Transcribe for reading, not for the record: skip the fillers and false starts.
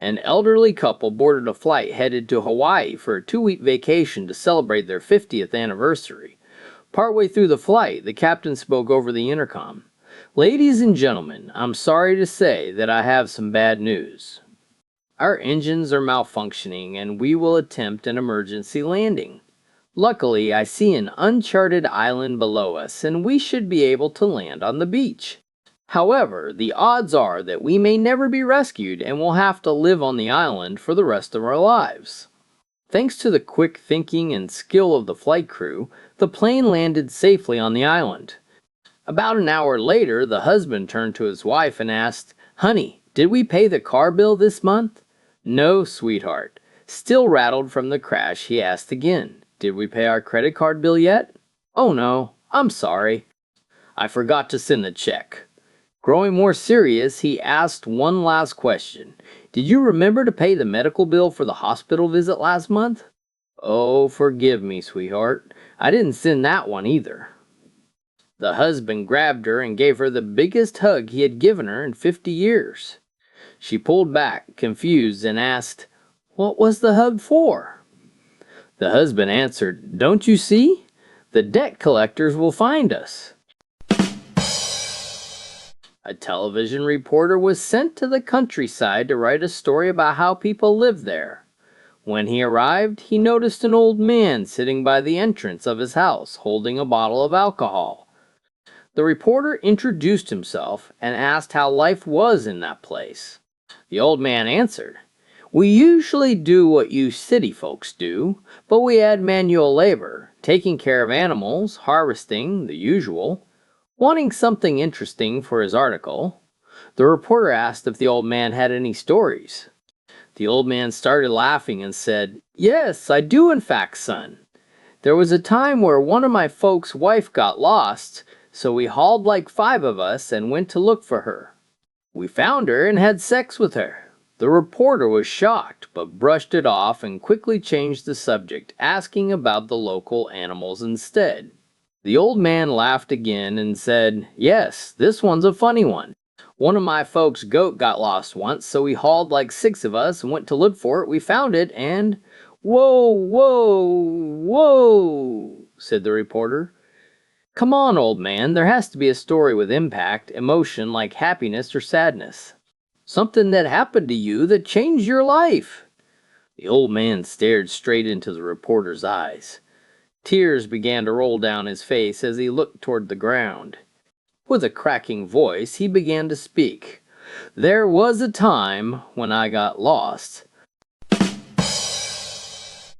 An elderly couple boarded a flight headed to Hawaii for a 2-week vacation to celebrate their 50th anniversary. Partway through the flight, the captain spoke over the intercom. "Ladies and gentlemen, I'm sorry to say that I have some bad news. Our engines are malfunctioning and we will attempt an emergency landing. Luckily, I see an uncharted island below us and we should be able to land on the beach. However, the odds are that we may never be rescued and will have to live on the island for the rest of our lives." Thanks to the quick thinking and skill of the flight crew, the plane landed safely on the island. About an hour later, the husband turned to his wife and asked, "Honey, did we pay the car bill this month?" "No, sweetheart." Still rattled from the crash, he asked again, "Did we pay our credit card bill yet?" "Oh no, I'm sorry. I forgot to send the check." Growing more serious, he asked one last question. "Did you remember to pay the medical bill for the hospital visit last month?" "Oh, forgive me, sweetheart. I didn't send that one either." The husband grabbed her and gave her the biggest hug he had given her in 50 years. She pulled back, confused, and asked, "What was the hug for?" The husband answered, "Don't you see? The debt collectors will find us." A television reporter was sent to the countryside to write a story about how people lived there. When he arrived, he noticed an old man sitting by the entrance of his house holding a bottle of alcohol. The reporter introduced himself and asked how life was in that place. The old man answered, "We usually do what you city folks do, but we add manual labor, taking care of animals, harvesting, the usual." Wanting something interesting for his article, the reporter asked if the old man had any stories. The old man started laughing and said, "Yes, I do in fact, son. There was a time where one of my folks' wife got lost, so we hauled like 5 of us and went to look for her. We found her and had sex with her." The reporter was shocked, but brushed it off and quickly changed the subject, asking about the local animals instead. The old man laughed again and said, "Yes, this one's a funny one. One of my folks' goat got lost once, so we hauled like 6 of us and went to look for it. We found it and—" "Whoa, whoa, whoa," said the reporter. "Come on, old man, there has to be a story with impact, emotion like happiness or sadness. Something that happened to you that changed your life." The old man stared straight into the reporter's eyes. Tears began to roll down his face as he looked toward the ground. With a cracking voice, he began to speak. "There was a time when I got lost.